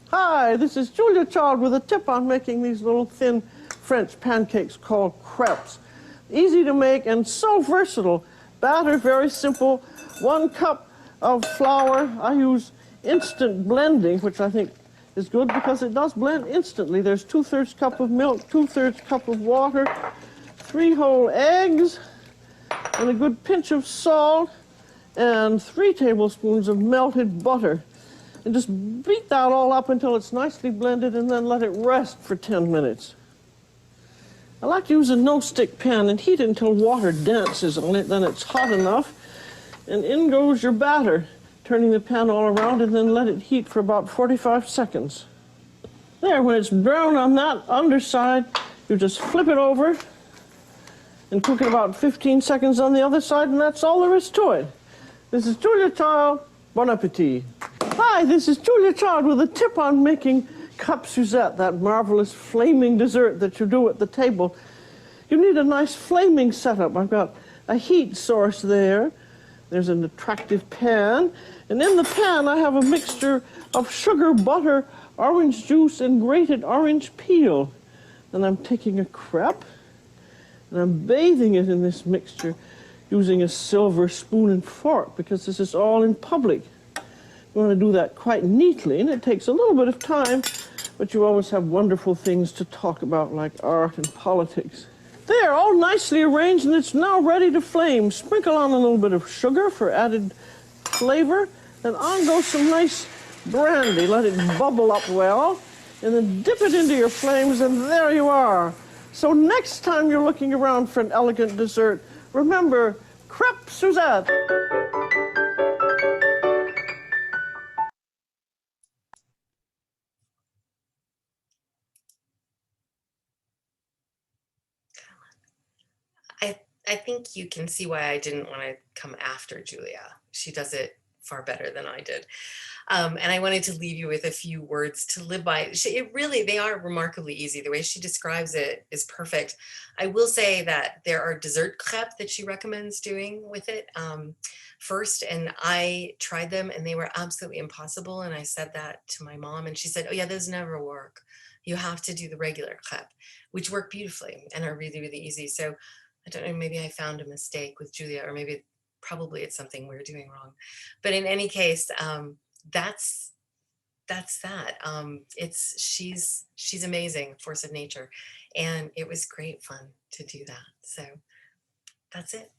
Hi, this is Julia Child with a tip on making these little thin French pancakes called crepes. Easy to make and so versatile. Batter, very simple. 1 cup of flour. I use instant blending, which I think is good because it does blend instantly. There's 2/3 cup of milk, 2/3 cup of water, 3 whole eggs, and a good pinch of salt, and 3 tablespoons of melted butter. And just beat that all up until it's nicely blended and then let it rest for 10 minutes. I like to use a no-stick pan and heat it until water dances on it, then it's hot enough. And in goes your batter, turning the pan all around and then let it heat for about 45 seconds. There, when it's brown on that underside, you just flip it over and cook it about 15 seconds on the other side, and that's all there is to it. This is Julia Child. Bon appetit. Hi, this is Julia Child with a tip on making Crepes Suzette, that marvelous flaming dessert that you do at the table. You need a nice flaming setup. I've got a heat source there. There's an attractive pan. And in the pan, I have a mixture of sugar, butter, orange juice, and grated orange peel. And I'm taking a crepe, and I'm bathing it in this mixture using a silver spoon and fork because this is all in public. You want to do that quite neatly, and it takes a little bit of time, but you always have wonderful things to talk about like art and politics. There, all nicely arranged, and it's now ready to flame. Sprinkle on a little bit of sugar for added flavor, and on goes some nice brandy. Let it bubble up well, and then dip it into your flames, and there you are. So next time you're looking around for an elegant dessert, remember, Crepes Suzette. I think you can see why I didn't want to come after Julia. She does it far better than I did. And I wanted to leave you with a few words to live by. They are remarkably easy. The way she describes it is perfect. I will say that there are dessert crepes that she recommends doing with it first. And I tried them and they were absolutely impossible. And I said that to my mom and she said, oh yeah, those never work. You have to do the regular crepe, which work beautifully and are really, really easy. So I don't know, maybe I found a mistake with Julia, or maybe probably it's something we're doing wrong. But in any case, that's that. She's amazing, force of nature, and it was great fun to do that. So that's it.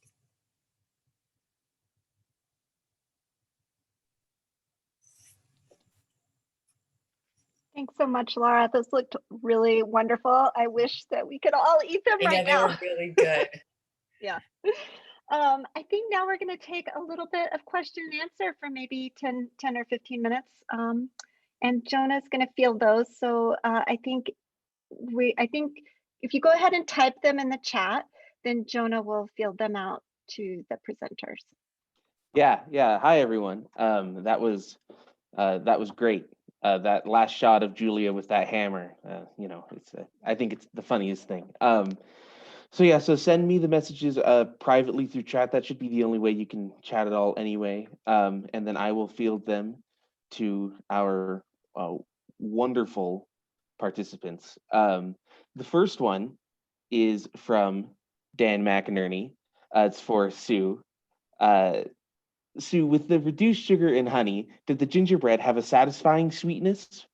Thanks so much, Laura. Those looked really wonderful. I wish that we could all eat them right now. They were really good. Yeah. I think now we're going to take a little bit of question and answer for maybe 10 or 15 minutes. And Jonah's going to field those. So I think if you go ahead and type them in the chat, then Jonah will field them out to the presenters. Yeah. Hi, everyone. That was great. That last shot of Julia with that hammer, I think it's the funniest thing. So send me the messages privately through chat. That should be the only way you can chat at all anyway. And then I will field them to our wonderful participants. The first one is from Dan McInerney. It's for Sue. Sue, with the reduced sugar and honey, did the gingerbread have a satisfying sweetness?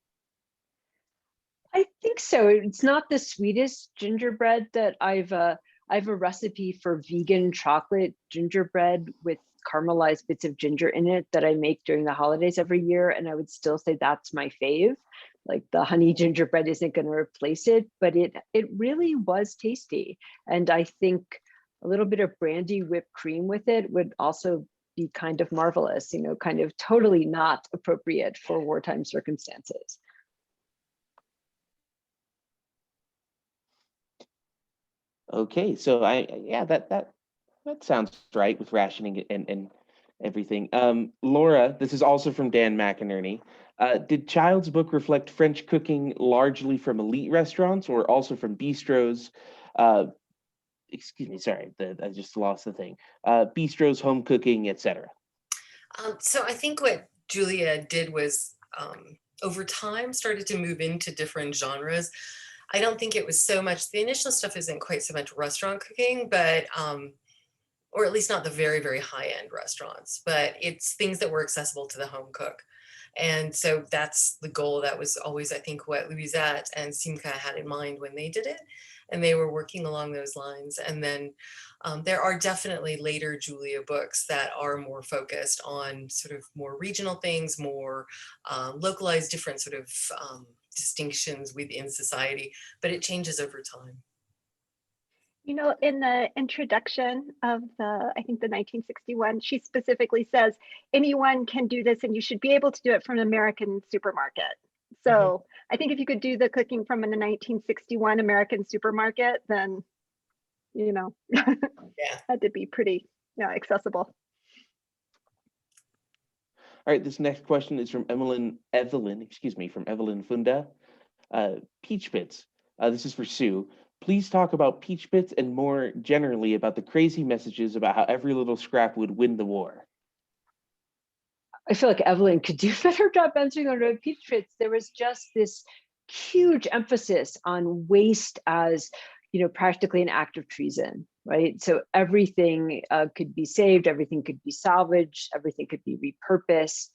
I think so. It's not the sweetest gingerbread that I have a recipe for vegan chocolate gingerbread with caramelized bits of ginger in it that I make during the holidays every year. And I would still say that's my fave. Like the honey gingerbread isn't going to replace it, but it really was tasty. And I think a little bit of brandy whipped cream with it would also be kind of marvelous, kind of totally not appropriate for wartime circumstances. Okay, so that sounds right with rationing and everything. Laura, this is also from Dan McInerney. Did Child's book reflect French cooking largely from elite restaurants or also from bistros? Excuse me, sorry, I just lost the thing. Bistros, home cooking, etc. So I think what Julia did was over time started to move into different genres. I don't think it was so much, the initial stuff isn't quite so much restaurant cooking, but, or at least not the very, very high end restaurants, but it's things that were accessible to the home cook. And so that's the goal. That was always, I think, what Louisette and Simca had in mind when they did it. And they were working along those lines. And then there are definitely later Julia books that are more focused on sort of more regional things, more localized, different sort of distinctions within society, but it changes over time. In the introduction of I think the 1961, she specifically says, anyone can do this and you should be able to do it from an American supermarket. So I think if you could do the cooking from a 1961 American supermarket, then, had to be pretty accessible. All right, this next question is from Evelyn Funda. Peach Pits. This is for Sue. Please talk about peach pits and more generally about the crazy messages about how every little scrap would win the war. I feel like Evelyn could do a better job answering on the peach pits. There was just this huge emphasis on waste as, practically an act of treason, right? So everything could be saved, everything could be salvaged, everything could be repurposed.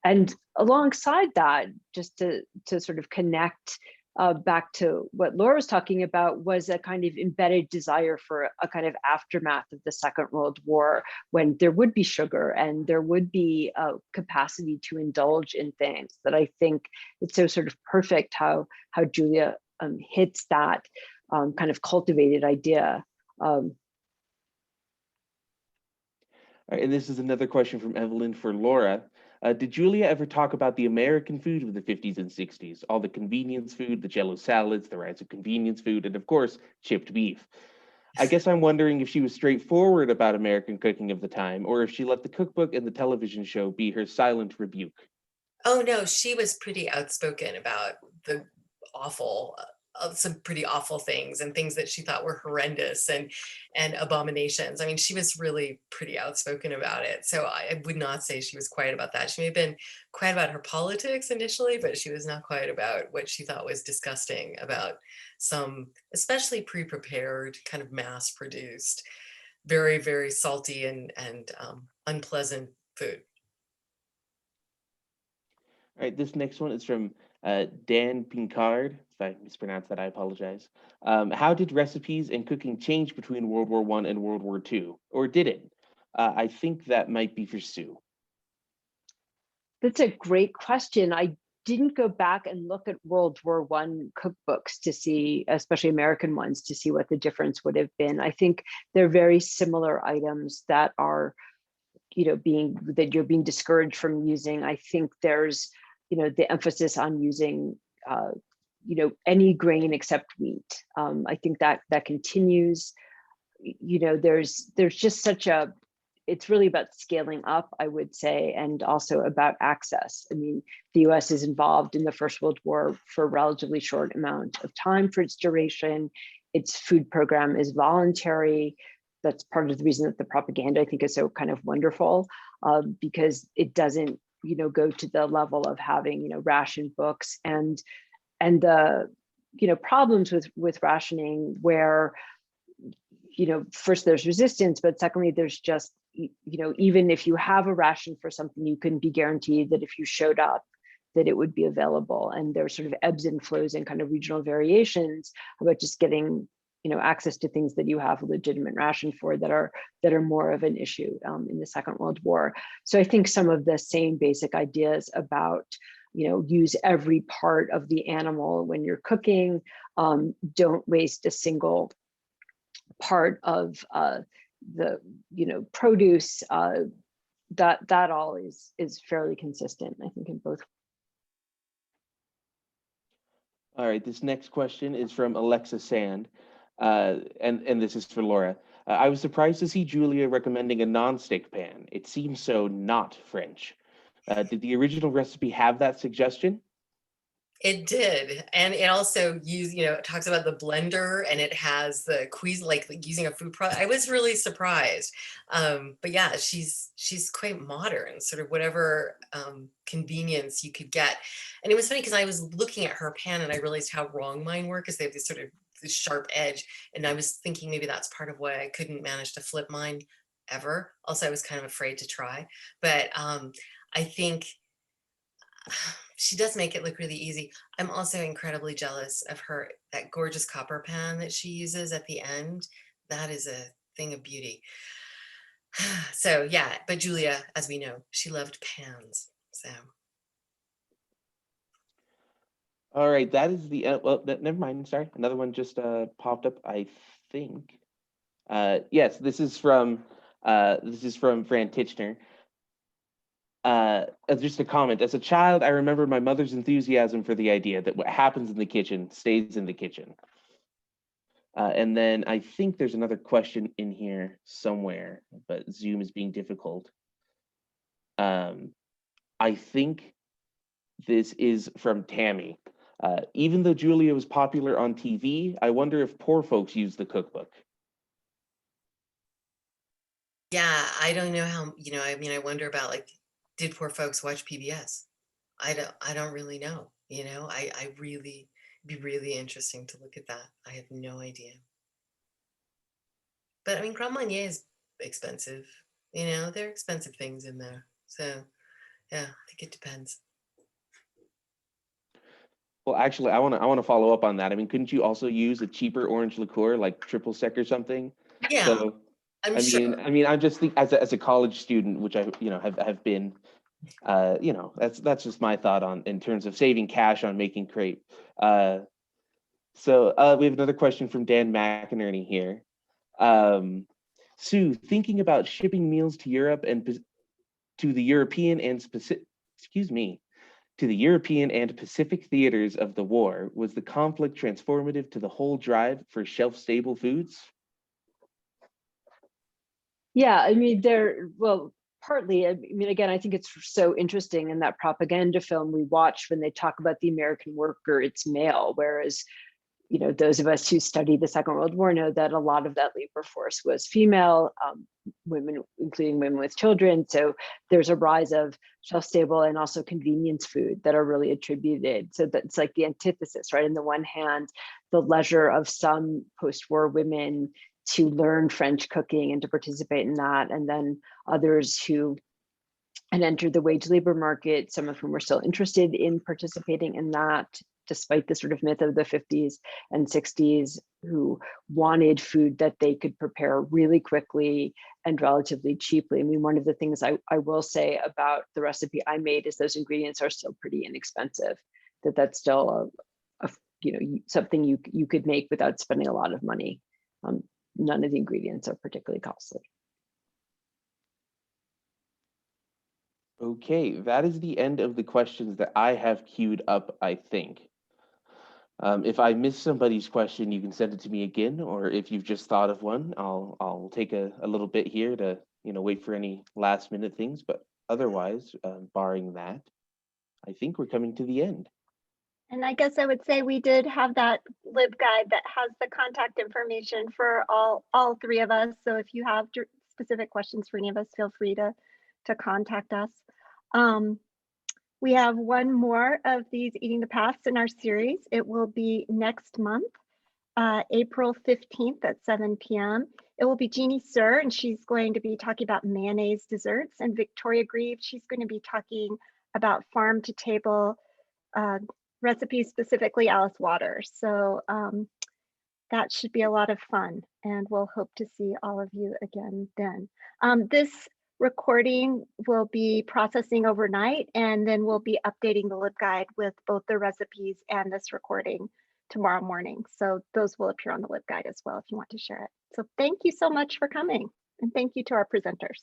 And alongside that, just to sort of connect back to what Laura was talking about, was a kind of embedded desire for a kind of aftermath of the Second World War, when there would be sugar and there would be a capacity to indulge in things. That I think it's so sort of perfect how Julia hits that kind of cultivated idea. All right, and this is another question from Evelyn for Laura. Did Julia ever talk about the American food of the 50s and 60s? All the convenience food, the Jello salads, the rise of convenience food, and of course, chipped beef. I guess I'm wondering if she was straightforward about American cooking of the time, or if she let the cookbook and the television show be her silent rebuke. Oh no, she was pretty outspoken about the awful, some pretty awful things and things that she thought were horrendous and abominations. I mean, she was really pretty outspoken about it. So I would not say she was quiet about that. She may have been quiet about her politics initially, but she was not quiet about what she thought was disgusting about some, especially pre-prepared, kind of mass-produced, very, very salty and unpleasant food. All right, this next one is from Dan Pincard. If I mispronounced that, I apologize. How did recipes and cooking change between World War I and World War II, or did it? I think that might be for Sue. That's a great question. I didn't go back and look at World War I cookbooks to see, especially American ones, to see what the difference would have been. I think they're very similar items that are, that you're being discouraged from using. I think there's, the emphasis on using, any grain except wheat. I think that continues. There's just such a, it's really about scaling up, I would say, and also about access. I mean, the US is involved in the First World War for a relatively short amount of time for its duration. Its food program is voluntary. That's part of the reason that the propaganda, I think, is so kind of wonderful, because it doesn't, go to the level of having, ration books and the, problems with rationing where, first there's resistance, but secondly, there's just, even if you have a ration for something, you can be guaranteed that if you showed up, that it would be available. And there's sort of ebbs and flows and kind of regional variations about just getting, access to things that you have a legitimate ration for that are more of an issue in the Second World War. So I think some of the same basic ideas about, use every part of the animal when you're cooking, don't waste a single part of the produce, that all is fairly consistent, I think, in both. All right, this next question is from Alexa Sand, and this is for Laura. I was surprised to see Julia recommending a non-stick pan. It seems so not French. Did the original recipe have that suggestion? It did, and it also it talks about the blender, and it has the cuisine, like using a food product. I was really surprised, but yeah, she's quite modern, sort of whatever convenience you could get. And it was funny because I was looking at her pan, and I realized how wrong mine were, because they have this sort of this sharp edge, and I was thinking maybe that's part of why I couldn't manage to flip mine ever. Also, I was kind of afraid to try, but I think she does make it look really easy. I'm also incredibly jealous of that gorgeous copper pan that she uses at the end. That is a thing of beauty. So yeah, but Julia, as we know, she loved pans. So. All right, that is the, well, never mind, sorry. Another one just popped up, I think. Yes, this is from Fran Titchener. Just a comment. As a child, I remember my mother's enthusiasm for the idea that what happens in the kitchen stays in the kitchen. And then I think there's another question in here somewhere, but Zoom is being difficult. I think this is from Tammy. Even though Julia was popular on TV, I wonder if poor folks use the cookbook. Yeah, I don't know how, I mean, I wonder about, like, did poor folks watch PBS? I don't really know, I really, it'd be really interesting to look at that. I have no idea. But I mean, Grand Marnier is expensive, there are expensive things in there. So yeah, I think it depends. Well, actually, I want to follow up on that. I mean, couldn't you also use a cheaper orange liqueur like triple sec or something? Yeah, so, I'm sure. I mean, I just think as a college student, which I have been, that's just my thought in terms of saving cash on making crepe. So we have another question from Dan McInerney here. Sue, thinking about shipping meals to Europe and to the European and Pacific theaters of the war, was the conflict transformative to the whole drive for shelf-stable foods? Yeah, I mean, partly, I mean, again, I think it's so interesting in that propaganda film we watch when they talk about the American worker, it's male, whereas, you know, those of us who studied the Second World War know that a lot of that labor force was female, women, including women with children. So there's a rise of shelf-stable and also convenience food that are really attributed. So that's like the antithesis, right? On the one hand, the leisure of some post-war women to learn French cooking and to participate in that, and then others who had entered the wage labor market, some of whom were still interested in participating in that, despite the sort of myth of the 50s and 60s, who wanted food that they could prepare really quickly and relatively cheaply. I mean, one of the things I will say about the recipe I made is those ingredients are still pretty inexpensive, that's still you know, something you could make without spending a lot of money. None of the ingredients are particularly costly. Okay, that is the end of the questions that I have queued up, I think. If I miss somebody's question, you can send it to me again, or if you've just thought of one, I'll take a little bit here to, you know, wait for any last minute things. But otherwise, barring that, I think we're coming to the end. And I guess I would say we did have that LibGuide that has the contact information for all three of us. So if you have specific questions for any of us, feel free to contact us. We have one more of these Eating the Past in our series. It will be next month, April 15th at 7 p.m. It will be Jeannie Sir, and she's going to be talking about mayonnaise desserts, and Victoria Grieve, she's going to be talking about farm to table recipes, specifically Alice Waters. So that should be a lot of fun, and we'll hope to see all of you again then. This recording will be processing overnight, and then we'll be updating the LibGuide with both the recipes and this recording tomorrow morning. So those will appear on the LibGuide as well if you want to share it. So thank you so much for coming, and thank you to our presenters.